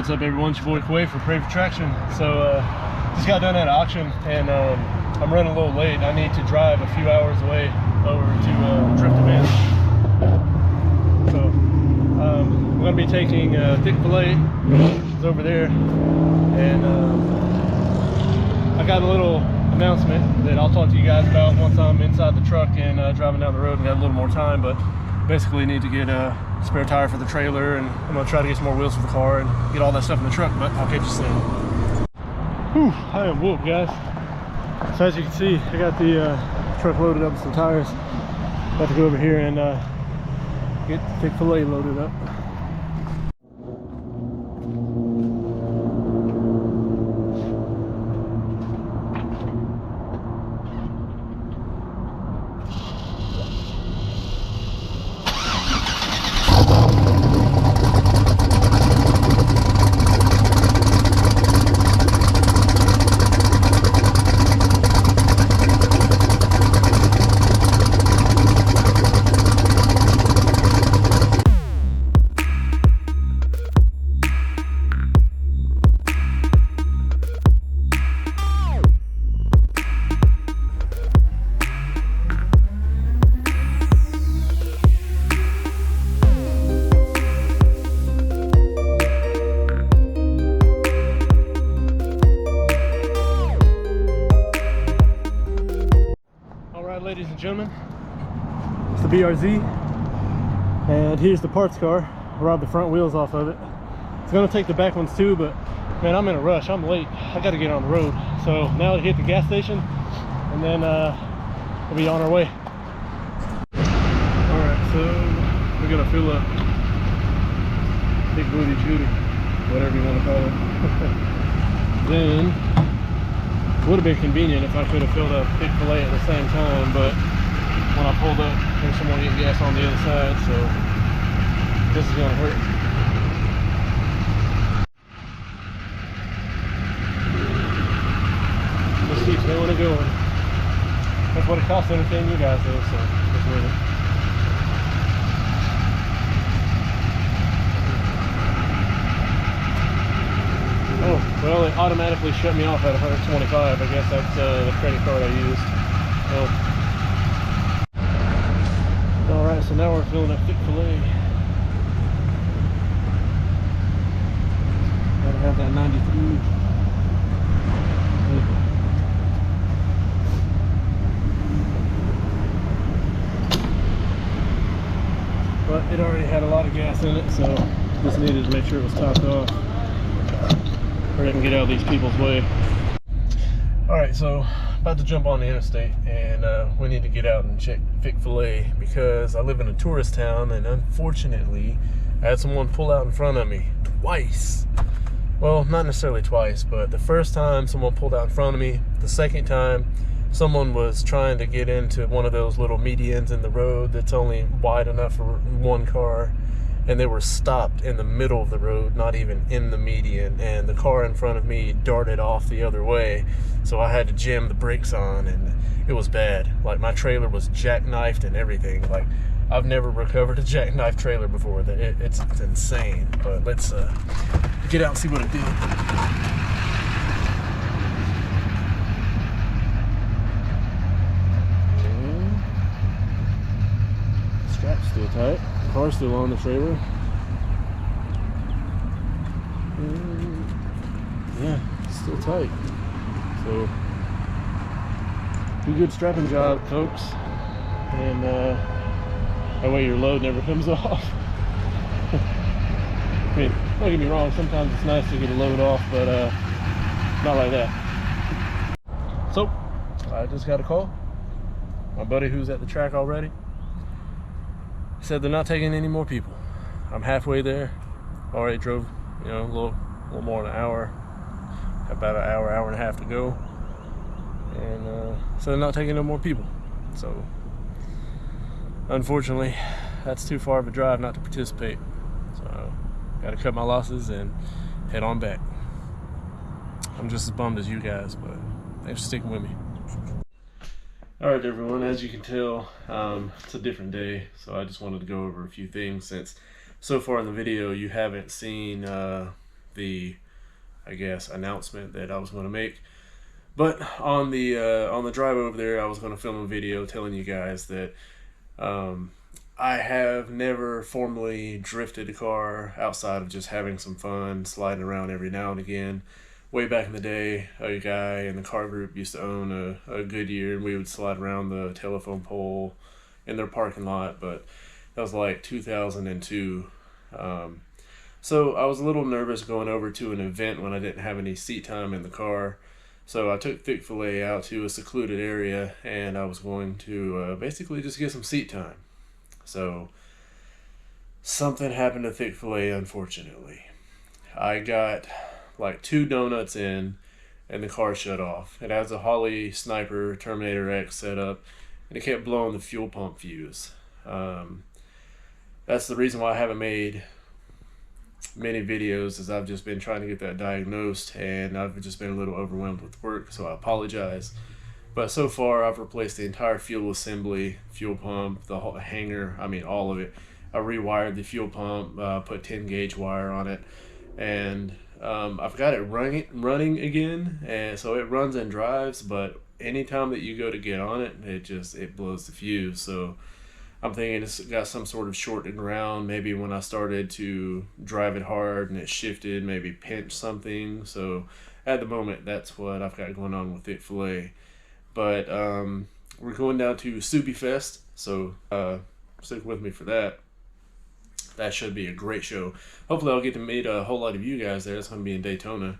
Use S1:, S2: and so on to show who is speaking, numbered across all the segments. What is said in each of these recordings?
S1: what's up everyone, it's your boy Quay for Pray for Traction. So just got done at auction and I'm running a little late. I need to drive a few hours away over to Drift Events. So I'm going to be taking Thicc Fil A, it's over there, and I got a little announcement that I'll talk to you guys about once I'm inside the truck and driving down the road and got a little more time. But basically need to get a spare tire for the trailer, and I'm gonna try to get some more wheels for the car and get all that stuff in the truck, but I'll catch you soon. Whew, I am whooped, guys. So as you can see, I got the truck loaded up with some tires. About to go over here and get Thicc Fil A loaded up. Ladies and gentlemen, it's the BRZ, and here's the parts car. I robbed the front wheels off of it. It's gonna take the back ones too, but man, I'm in a rush. I'm late. I gotta get on the road. So now to hit the gas station, and then we'll be on our way. All right, so we're gonna fill up big booty Judy, whatever you want to call it. Then would have been convenient if I could have filled up Thicc Fil A at the same time, but when I pulled up, there's someone getting gas on the other side, so this is gonna hurt. Just keeps going and going. That's what it costs to entertain you guys, though, so it's worth it. Oh, well, it automatically shut me off at 125. I guess that's the credit card I used. Oh. Alright, so now we're filling up Thicc Fil A. Gotta have that 93. But it already had a lot of gas in it, so just needed to make sure it was topped off. Hurry up and get out of these people's way. All right, so about to jump on the interstate, and we need to get out and check Thicc Fil A because I live in a tourist town, and unfortunately I had someone pull out in front of me twice. Well, not necessarily twice, but the first time someone pulled out in front of me, the second time someone was trying to get into one of those little medians in the road that's only wide enough for one car, and they were stopped in the middle of the road, not even in the median, and the car in front of me darted off the other way, so I had to jam the brakes on, and it was bad. Like, my trailer was jackknifed and everything. Like, I've never recovered a jackknife trailer before. It's insane. But let's get out and see what it did. Strap's still tight. Car's still on the trailer. Yeah, it's still tight. So, do a good strapping job, folks. And that way your load never comes off. I mean, don't get me wrong, sometimes it's nice to get a load off, but not like that. So, I just got a call. My buddy who's at the track already said they're not taking any more people. I'm halfway there. Already drove, a little more than an hour. About an hour, hour and a half to go. And so they're not taking no more people. So unfortunately, that's too far of a drive not to participate. So got to cut my losses and head on back. I'm just as bummed as you guys, but thanks for sticking with me. Alright everyone, as you can tell, it's a different day, so I just wanted to go over a few things since so far in the video you haven't seen the, I guess, announcement that I was going to make. But on the drive over there, I was going to film a video telling you guys that I have never formally drifted a car outside of just having some fun, sliding around every now and again. Way back in the day, a guy in the car group used to own a Goodyear, and we would slide around the telephone pole in their parking lot, but that was like 2002. So I was a little nervous going over to an event when I didn't have any seat time in the car. So I took Thicc Fil A out to a secluded area, and I was going to basically just get some seat time. So something happened to Thicc Fil A, unfortunately. I got like 2 donuts in, and the car shut off. It has a Holley Sniper Terminator X setup, and it kept blowing the fuel pump fuse. That's the reason why I haven't made many videos, is I've just been trying to get that diagnosed, and I've just been a little overwhelmed with work, so I apologize. But so far, I've replaced the entire fuel assembly, fuel pump, the whole hanger, I mean all of it. I rewired the fuel pump, put 10 gauge wire on it, and I've got it running again, and so it runs and drives, but anytime that you go to get on it, it blows the fuse. So I'm thinking it's got some sort of short to ground. Maybe when I started to drive it hard and it shifted, maybe pinched something. So at the moment, that's what I've got going on with Thicc Fil A. But we're going down to Soupy Fest, so stick with me for that. That should be a great show. Hopefully I'll get to meet a whole lot of you guys there. It's going to be in Daytona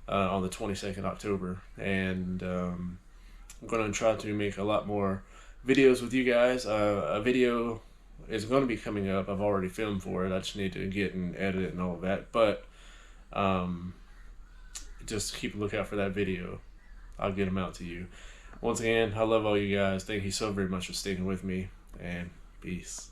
S1: on the 22nd October. And I'm going to try to make a lot more videos with you guys. A video is going to be coming up. I've already filmed for it. I just need to get and edit it and all of that. But just keep a lookout for that video. I'll get them out to you. Once again, I love all you guys. Thank you so very much for sticking with me, and peace.